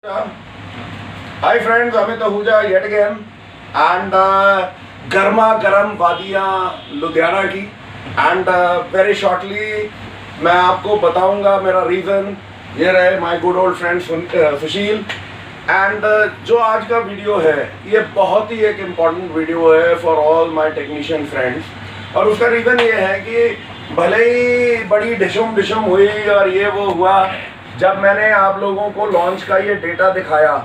Hi friends, Amit Ahuja yet again and गर्मा गर्म वादियाँ लुधियाना की एंड वेरी शॉर्टली मैं आपको बताऊंगा मेरा रीज़न। ये रहे my good old friend Sushil and जो आज का वीडियो है ये बहुत ही एक इम्पॉर्टेंट वीडियो है for all my technician friends. और उसका रीज़न ये है कि भले ही बड़ी डिशम हुई और ये वो हुआ, जब मैंने आप लोगों को लॉन्च का ये डेटा दिखाया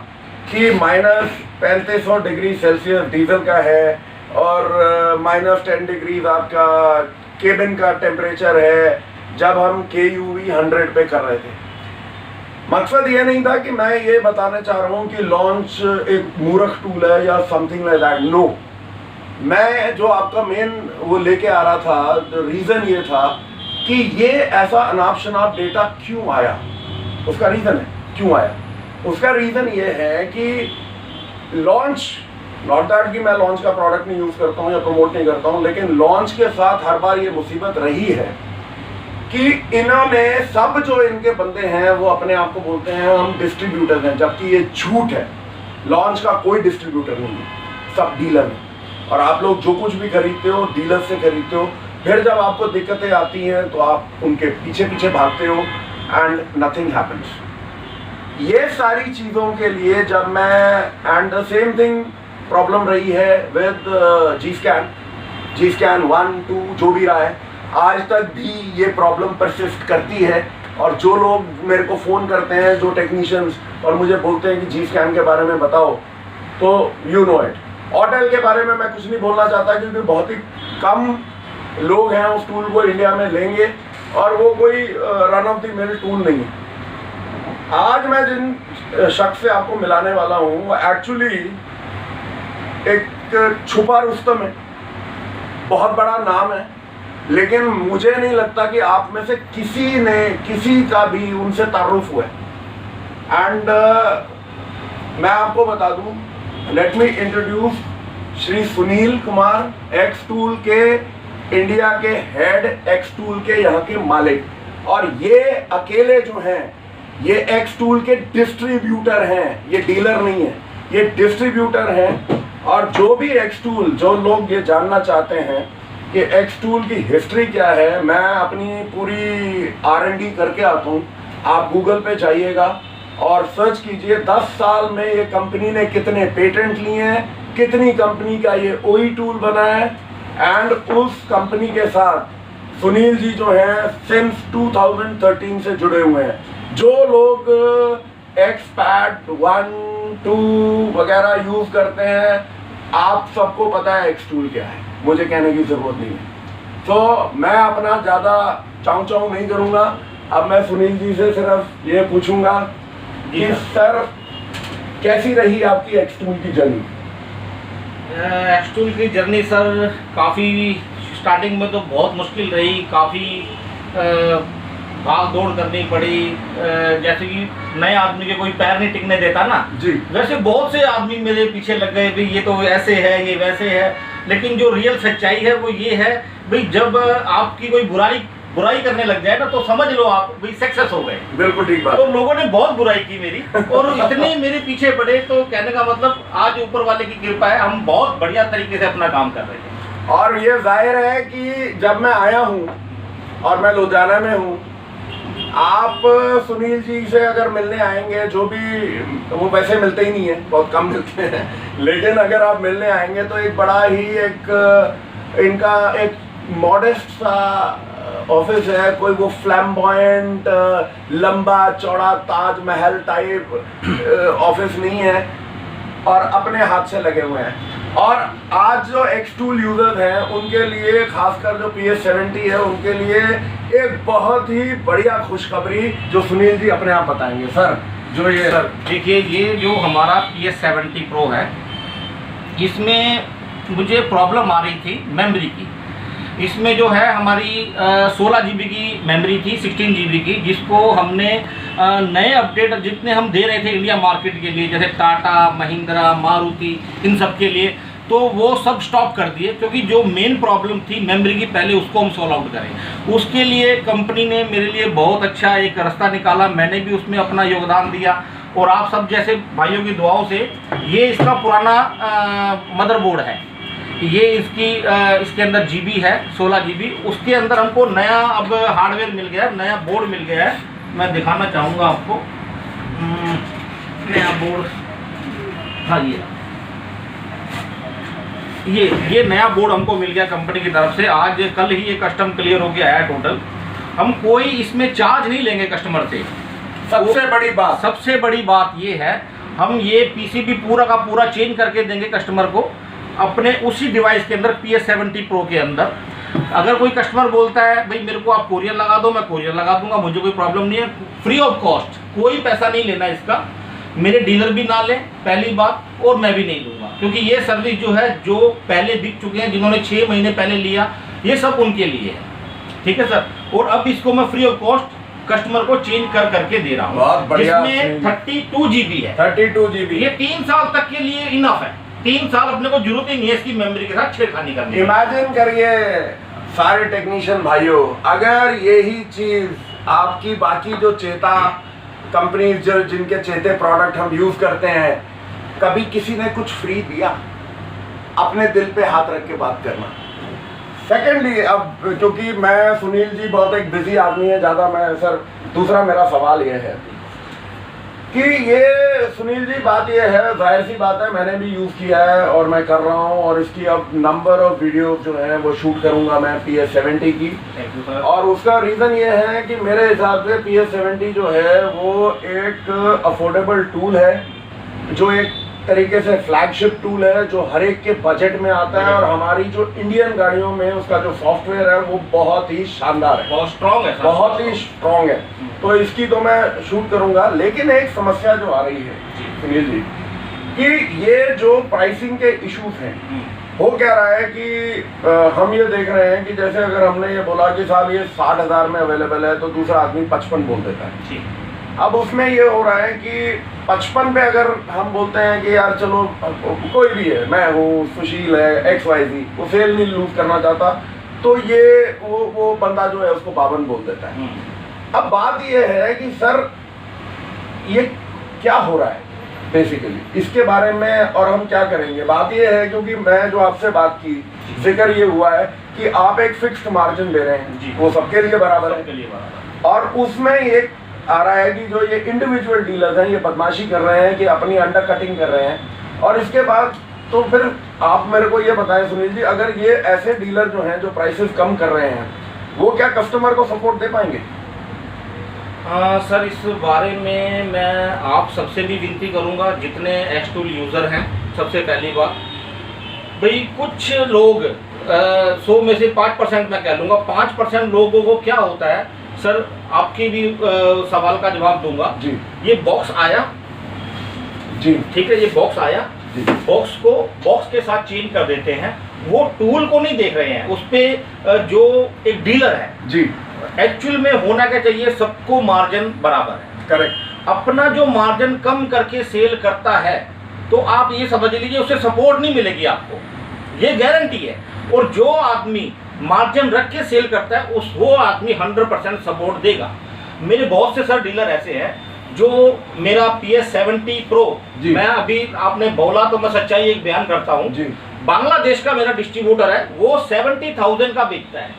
कि -3500 डिग्री सेल्सियस डीजल का है और -10 डिग्रीज आपका केबिन का टेम्परेचर है, जब हम KUV 100 पे कर रहे थे। मकसद ये नहीं था कि मैं ये बताना चाह रहा हूँ कि लॉन्च एक मूर्ख टूल है या समथिंग लाइक दैट। नो, मैं जो आपका मेन वो लेके आ रहा था, रीज़न ये था कि ये ऐसा अनाप शनाप डेटा क्यों आया। उसका रीज़न है क्यों आया। उसका रीज़न ये है कि लॉन्च, नॉट दैट कि मैं लॉन्च का प्रोडक्ट नहीं यूज़ करता हूँ या प्रमोट नहीं करता हूँ, लेकिन लॉन्च के साथ हर बार ये मुसीबत रही है कि इन्होंने सब जो इनके बंदे हैं वो अपने आप को बोलते हैं हम डिस्ट्रीब्यूटर हैं, जबकि ये झूठ है। लॉन्च का कोई डिस्ट्रीब्यूटर नहीं है, सब डीलर है। और आप लोग जो कुछ भी खरीदते हो डीलर से खरीदते हो, फिर जब आपको दिक्कतें आती हैं तो आप उनके पीछे पीछे भागते हो एंड नथिंग हैपन्स। ये सारी चीज़ों के लिए जब मैं and the same thing problem रही है विद जी स्कैन 1, 2 जो भी रहा है, आज तक भी ये प्रॉब्लम परसिस्ट करती है। और जो लोग मेरे को फ़ोन करते हैं, जो टेक्नीशियंस, और मुझे बोलते हैं कि जी स्कैन के बारे में बताओ, तो यू नो इट। ऑटेल के बारे में मैं कुछ नहीं बोलना चाहता क्योंकि बहुत ही कम लोग हैं उस टूल को इंडिया में लेंगे और वो कोई run of the mill tool नहीं है। आज मैं जिन शख्स से आपको मिलाने वाला हूँ वो एक्चुअली एक छुपा रुस्तम है, बहुत बड़ा नाम है, लेकिन मुझे नहीं लगता कि आप में से किसी का भी उनसे तारुफ हुआ है। एंड मैं आपको बता दूं, let me introduce Shri Sunil Kumar, x tool के इंडिया के हेड, एक्स टूल के यहाँ के मालिक। और ये अकेले जो हैं ये एक्स टूल के डिस्ट्रीब्यूटर हैं, ये डीलर नहीं है, ये डिस्ट्रीब्यूटर हैं। और जो भी एक्स टूल, जो लोग ये जानना चाहते हैं कि एक्स टूल की हिस्ट्री क्या है, मैं अपनी पूरी R&D करके आता हूँ। आप गूगल पे जाइएगा और सर्च कीजिए 10 साल में ये कंपनी ने कितने पेटेंट लिए हैं, कितनी कंपनी का ये OE टूल बना है। एंड उस कंपनी के साथ सुनील जी जो हैं सिंस 2013 से जुड़े हुए हैं। जो लोग एक्सपैड 1, 2 वगैरह यूज़ करते हैं, आप सबको पता है एक्स टूल क्या है, मुझे कहने की ज़रूरत नहीं है। तो मैं अपना ज़्यादा चाऊ नहीं करूँगा। अब मैं सुनील जी से सिर्फ ये पूछूंगा कि सर कैसी रही आपकी एक्स टूल की जर्नी। एक्स टूल की जर्नी सर काफ़ी स्टार्टिंग में तो बहुत मुश्किल रही, काफ़ी भाग दौड़ करनी पड़ी। जैसे कि नए आदमी के कोई पैर नहीं टिकने देता ना जी, वैसे बहुत से आदमी मेरे पीछे लग गए, भाई ये तो ऐसे है, ये वैसे है। लेकिन जो रियल सच्चाई है वो ये है, भाई जब आपकी कोई बुराई करने लग जाए ना तो समझ लो आप भाई सक्सेस हो गए। बिल्कुल ठीक बात। तो लोगों ने बहुत बुराई की मेरी और इतने मेरे पीछे पड़े, तो कहने का मतलब आज ऊपर वाले की कृपा है, हम बहुत बढ़िया तरीके से अपना काम कर रहे हैं। और ये जाहिर है कि जब मैं आया हूँ और मैं लुधियाना में हूँ, आप सुनील जी से अगर मिलने आएंगे, जो भी, वो वैसे मिलते ही नहीं है, बहुत कम मिलते हैं, लेकिन अगर आप मिलने आएंगे तो एक बड़ा ही इनका एक मॉडेस्ट सा ऑफिस है। कोई वो फ्लैम्बॉयंट लंबा चौड़ा ताजमहल टाइप ऑफिस नहीं है और अपने हाथ से लगे हुए हैं। और आज जो एक्स टूल यूजर्स हैं उनके लिए, खासकर जो PS70 है उनके लिए एक बहुत ही बढ़िया खुशखबरी जो सुनील जी अपने आप बताएंगे। सर जो ये सर देखिए, ये जो हमारा PS70 Pro है, इसमें मुझे प्रॉब्लम आ रही थी मेमोरी की। इसमें जो है हमारी 16 GB की मेमोरी थी, 16 GB की, जिसको हमने नए अपडेट जितने हम दे रहे थे इंडिया मार्केट के लिए, जैसे टाटा, महिंद्रा, मारुति, इन सब के लिए, तो वो सब स्टॉप कर दिए क्योंकि जो मेन प्रॉब्लम थी मेमोरी की, पहले उसको हम सॉल्व आउट करें। उसके लिए कंपनी ने मेरे लिए बहुत अच्छा एक रास्ता निकाला, मैंने भी उसमें अपना योगदान दिया और आप सब जैसे भाइयों की दुआओं से ये इसका पुराना मदरबोर्ड है। ये इसके अंदर जीबी है 16 GB। उसके अंदर हमको नया अब हार्डवेयर मिल गया है, नया बोर्ड मिल गया है। मैं दिखाना चाहूँगा आपको नया बोर्ड। हाँ, ये नया बोर्ड हमको मिल गया कंपनी की तरफ से। आज कल ही ये कस्टम क्लियर हो गया है टोटल। हम कोई इसमें चार्ज नहीं लेंगे कस्टमर से। सबसे बड़ी बात ये है, हम ये पीसीबी पूरा का पूरा चेंज करके देंगे कस्टमर को अपने उसी डिवाइस के अंदर, PS70 Pro के अंदर। अगर कोई कस्टमर बोलता है भाई मेरे को आप कोरियर लगा दो, मैं कोरियर लगा दूंगा, मुझे कोई प्रॉब्लम नहीं है। फ्री ऑफ कॉस्ट, कोई पैसा नहीं लेना इसका। मेरे डीलर भी ना लें पहली बात, और मैं भी नहीं लूँगा, क्योंकि ये सर्विस जो है जो पहले बिक चुके हैं, जिन्होंने 6 महीने पहले लिया, ये सब उनके लिए है। ठीक है सर। और अब इसको मैं फ्री ऑफ कॉस्ट कस्टमर को चेंज करके दे रहा हूँ। बहुत बढ़िया। इसमें 32 GB है। 32 GB। ये 3 साल तक के लिए इनफ है। 3 साल अपने को जरूरत ही नहीं है इसकी मेमोरी के साथ छेड़खानी करने की। इमेजिन करिए सारे टेक्नीशियन भाइयों, अगर यही चीज आपकी बाकी जो चेता कंपनीज जो जिनके चेते प्रोडक्ट हम यूज करते हैं, कभी किसी ने कुछ फ्री दिया? अपने दिल पे हाथ रख के बात करना। सेकेंडली, अब क्योंकि मैं सुनील जी बहुत एक बिजी आदमी है ज़्यादा, मैं सर दूसरा मेरा सवाल ये है कि ये सुनील जी बात ये है, जाहिर सी बात है मैंने भी यूज़ किया है और मैं कर रहा हूँ, और इसकी अब नंबर ऑफ वीडियो जो है वो शूट करूँगा मैं PS70 की। और उसका रीज़न ये है कि मेरे हिसाब से PS70 जो है वो एक अफोर्डेबल टूल है, जो एक तरीके से फ्लैगशिप टूल है, जो हर एक के बजट में आता है, और हमारी जो इंडियन गाड़ियों में उसका जो सॉफ्टवेयर है वो बहुत ही शानदार है, बहुत स्ट्रॉन्ग है, बहुत ही स्ट्रॉन्ग है। तो इसकी तो मैं शूट करूंगा। लेकिन एक समस्या जो आ रही है सुनील जी, कि ये जो प्राइसिंग के इश्यूज हैं, हो क्या रहा है कि हम ये देख रहे हैं कि जैसे अगर हमने ये बोला कि साहब ये 60,000 में अवेलेबल है, तो दूसरा आदमी 55 बोल देता है। अब उसमें ये हो रहा है कि 55 पे अगर हम बोलते हैं कि यार चलो कोई भी है, मैं हूँ, सुशील है, XYZ, वो सेल नहीं लूज करना चाहता, तो ये वो बंदा जो है उसको 52 बोल देता है। अब बात ये है कि सर ये क्या हो रहा है बेसिकली, इसके बारे में और हम क्या करेंगे। बात ये है, क्योंकि मैं जो आपसे बात की, जिक्र ये हुआ है कि आप एक फिक्स्ड मार्जिन दे रहे हैं, वो सबके लिए बराबर है, और उसमें एक आ रहा है कि जो ये इंडिविजुअल डीलर्स हैं ये बदमाशी कर रहे हैं कि अपनी अंडर कटिंग कर रहे हैं। और इसके बाद तो फिर आप मेरे को ये बताएं सुनील जी, अगर ये ऐसे डीलर जो हैं जो प्राइसेस कम कर रहे हैं, वो क्या कस्टमर को सपोर्ट दे पाएंगे? सर, इस बारे में मैं आप सबसे भी विनती करूंगा, जितने एक्सटूल यूज़र हैं, सबसे पहली बात भाई, कुछ लोग 100 में से 5% मैं कह लूँगा, 5% लोगों को क्या होता है सर, आपकी भी सवाल का जवाब दूंगा जी। ये बॉक्स आया जी, ठीक है, ये बॉक्स आया, बॉक्स के साथ चेंज कर देते हैं, वो टूल को नहीं देख रहे हैं, उस पे जो एक डीलर है जी, एक्चुअल में होना क्या चाहिए, सबको मार्जिन बराबर है, करेक्ट। अपना जो मार्जिन कम करके सेल करता है, तो आप ये समझ लीजिए उसे सपोर्ट नहीं मिलेगी आपको, ये गारंटी है। और जो आदमी मार्जिन रख के सेल करता है, वो आदमी 100% सपोर्ट देगा। मेरे बहुत से सर डीलर ऐसे हैं जो मेरा PS70 Pro, मैं अभी आपने बोला तो मैं सच्चाई एक बयान करता हूँ, बांग्लादेश का मेरा डिस्ट्रीब्यूटर है, वो 70,000 का बेचता है,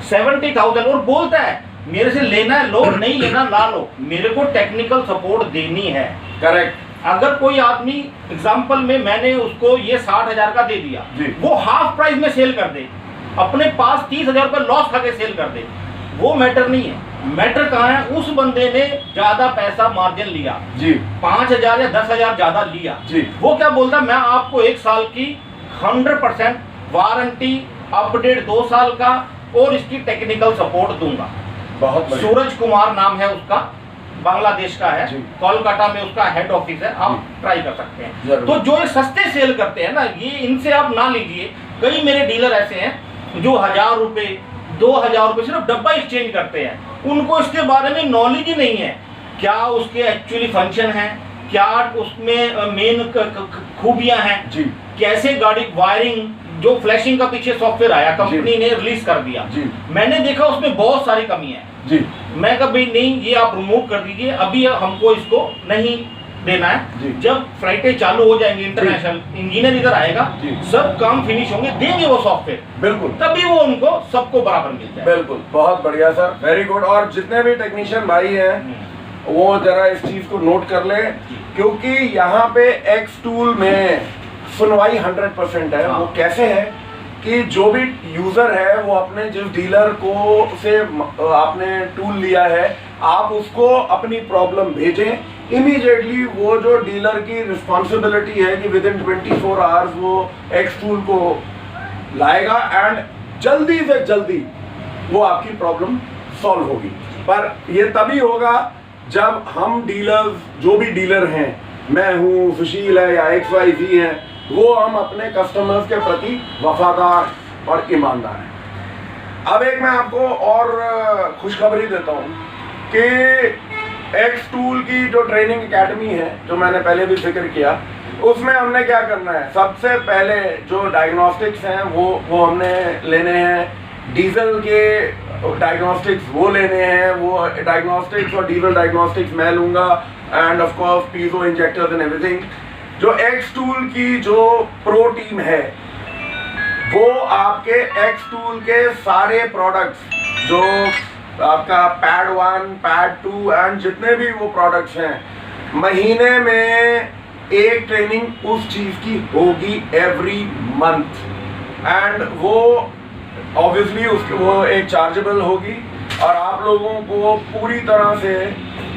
70,000, और बोलता है मेरे से लेना है लो, नहीं लेना ना लो, मेरे को टेक्निकल सपोर्ट देनी है, करेक्ट। अगर कोई आदमी एग्जांपल में मैंने उसको ये 60,000 का दे दिया, वो हाफ प्राइस में सेल कर दे, अपने पास 30,000 का लॉस खा के सेल कर दे, वो मैटर नहीं है। मैटर कहाँ है, उस बंदे ने ज्यादा पैसा मार्जिन लिया जी, 5,000 या 10,000 ज्यादा लिया जी, वो क्या बोलता है, मैं आपको 1 साल की 100% वारंटी, अपडेट 2 साल का, और इसकी टेक्निकल सपोर्ट दूंगा। बहुत सूरज कुमार नाम है उसका, बांग्लादेश का है, कोलकाता में उसका हेड ऑफिस है, आप ट्राई कर सकते हैं। तो जो ये सस्ते सेल करते हैं ना, ये इनसे आप ना लीजिए। कई मेरे डीलर ऐसे हैं जो 1,000 रुपये 2,000 रुपये सिर्फ डब्बा एक्सचेंज करते हैं, उनको इसके बारे में नॉलेज ही नहीं है, क्या उसके एक्चुअली फंक्शन है, क्या उसमें मेन खूबियां हैं, कैसे गाड़ी वायरिंग, जो फ्लैशिंग का पीछे सॉफ्टवेयर आया कंपनी ने रिलीज कर दिया, मैंने देखा उसमें बहुत सारी कमी है जी। मैं कहा भाई नहीं, ये आप रिमूव कर दीजिए, अभी हमको इसको नहीं देना जी। है। जब फ्लाइटें चालू हो जाएंगी इंटरनेशनल, इंजीनियर इधर आएगा, सब काम फिनिश होंगे, देंगे वो सॉफ्टवेयर, बिल्कुल, तभी वो उनको सबको बराबर मिलता है। बिल्कुल, बहुत बढ़िया सर, वेरी गुड। और जितने भी टेक्नीशियन भाई हैं वो जरा इस चीज को नोट कर ले, क्योंकि यहाँ पे एक्स टूल में सुनवाई 100% है। वो कैसे है कि जो भी यूजर है वो अपने जिस डीलर को से आपने टूल लिया है, आप उसको अपनी प्रॉब्लम भेजें, इमीडिएटली वो जो डीलर की रिस्पॉन्सिबिलिटी है कि विद इन 24 आवर्स वो एक्स टूल को लाएगा एंड जल्दी से जल्दी वो आपकी प्रॉब्लम सॉल्व होगी। पर ये तभी होगा जब हम डीलर्स, जो भी डीलर हैं, मैं हूँ, सुशील है या XYZ हैं, वो हम अपने कस्टमर्स के प्रति वफादार और ईमानदार हैं। अब एक मैं आपको और खुशखबरी देता हूँ कि एक्स टूल की जो ट्रेनिंग एकेडमी है, जो मैंने पहले भी जिक्र किया, उसमें हमने क्या करना है, सबसे पहले जो डायग्नोस्टिक्स हैं वो हमने लेने हैं। डीजल के डायग्नोस्टिक्स वो लेने हैं, वो डायग्नोस्टिक्स और डीजल डायग्नोस्टिक्स मैं लूँगा, end of course piezo injectors and everything. जो एक्स टूल की जो प्रो टीम है वो आपके एक्स टूल के सारे प्रोडक्ट्स, जो आपका पैड 1, पैड 2 एंड जितने भी वो प्रोडक्ट्स हैं, महीने में एक ट्रेनिंग उस चीज़ की होगी एवरी मंथ, एंड वो ऑब्वियसली उसकी वो एक चार्जेबल होगी और आप लोगों को पूरी तरह से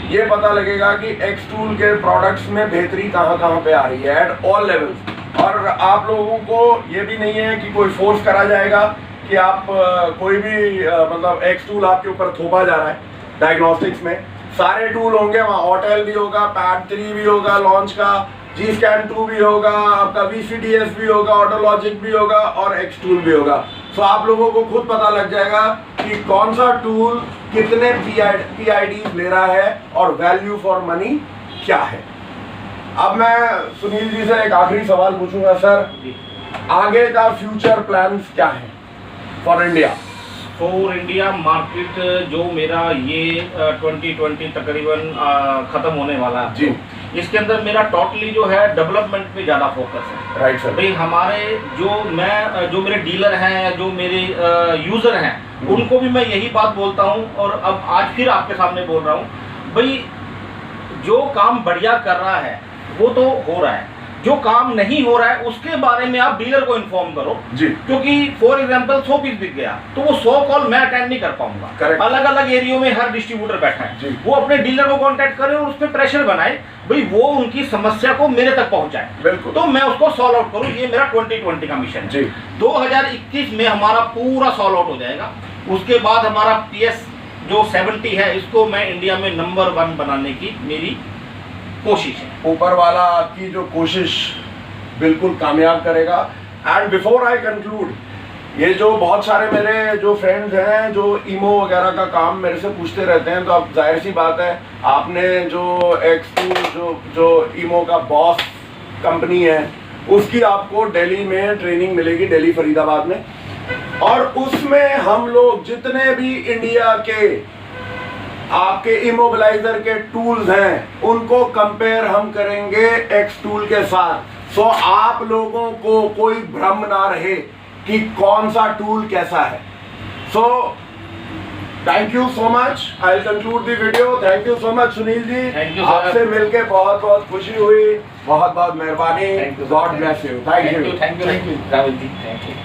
ये पता लगेगा कि एक्स टूल के प्रोडक्ट्स में बेहतरी कहाँ पे आ रही है एट ऑल लेवल्स। और आप लोगों को ये भी नहीं है कि कोई फोर्स करा जाएगा कि आप कोई भी मतलब एक्स टूल आपके ऊपर थोपा जा रहा है। डायग्नोस्टिक्स में सारे टूल होंगे, वहाँ ऑटेल भी होगा, पैड 3 भी होगा, लॉन्च का जी स्कैन 2 भी होगा, आपका VCDS भी होगा, ऑटोलॉजिक भी होगा और एक्स टूल भी होगा। सो आप लोगों को खुद पता लग जाएगा कि कौन सा टूल कितने PID ले रहा है और वैल्यू फॉर मनी क्या है। अब मैं सुनील जी से एक आखिरी सवाल पूछूंगा सर, आगे का फ्यूचर प्लान्स क्या है for India? For India market जो मेरा ये 2020 तकरीबन ख़त्म होने वाला है जी, इसके अंदर मेरा टोटली जो है डेवलपमेंट पे ज़्यादा फोकस है। Right sir. भाई हमारे जो मेरे डीलर हैं या जो मेरे यूज़र हैं, उनको भी मैं यही बात बोलता हूँ और अब आज फिर आपके सामने बोल रहा हूँ, भाई जो काम बढ़िया कर रहा है वो तो हो रहा है, जो काम नहीं हो रहा है उसके बारे में आप डीलर को इन्फॉर्म करो जी। क्योंकि फॉर एग्जांपल 100 पीस बिक गया तो वो 100 कॉल मैं अटेंड नहीं कर पाऊंगा। अलग अलग एरियो में हर डिस्ट्रीब्यूटर बैठा है, वो अपने डीलर को कांटेक्ट करे और उस पर प्रेशर बनाए, भाई वो उनकी समस्या को मेरे तक पहुंचाए, बिल्कुल, तो मैं उसको सॉल्व आउट करूं। ये मेरा 2020 का मिशन है। 2021 में हमारा पूरा सॉल्व आउट हो जाएगा। उसके बाद हमारा PS जो 70 है, इसको मैं इंडिया में नंबर 1 बनाने की मेरी कोशिश है। ऊपर वाला आपकी जो कोशिश बिल्कुल कामयाब करेगा। एंड बिफोर आई कंक्लूड, ये जो बहुत सारे मेरे जो फ्रेंड्स हैं जो ईमो वगैरह का काम मेरे से पूछते रहते हैं, तो अब जाहिर सी बात है आपने जो एक्स2 जो ईमो का बॉस कंपनी है उसकी आपको दिल्ली में ट्रेनिंग मिलेगी, दिल्ली फरीदाबाद में, और उसमें हम लोग जितने भी इंडिया के आपके इमोबिलाइजर के टूल्स हैं उनको कंपेयर हम करेंगे एक्स टूल के साथ। सो आप लोगों को कोई भ्रम ना रहे कि कौन सा टूल कैसा है। So thank you so much, I will conclude the video. Thank you so much Sunil ji, आपसे मिलके बहुत बहुत खुशी हुई, बहुत बहुत मेहरबानी। God bless you. Thank you Rahul ji, thank you.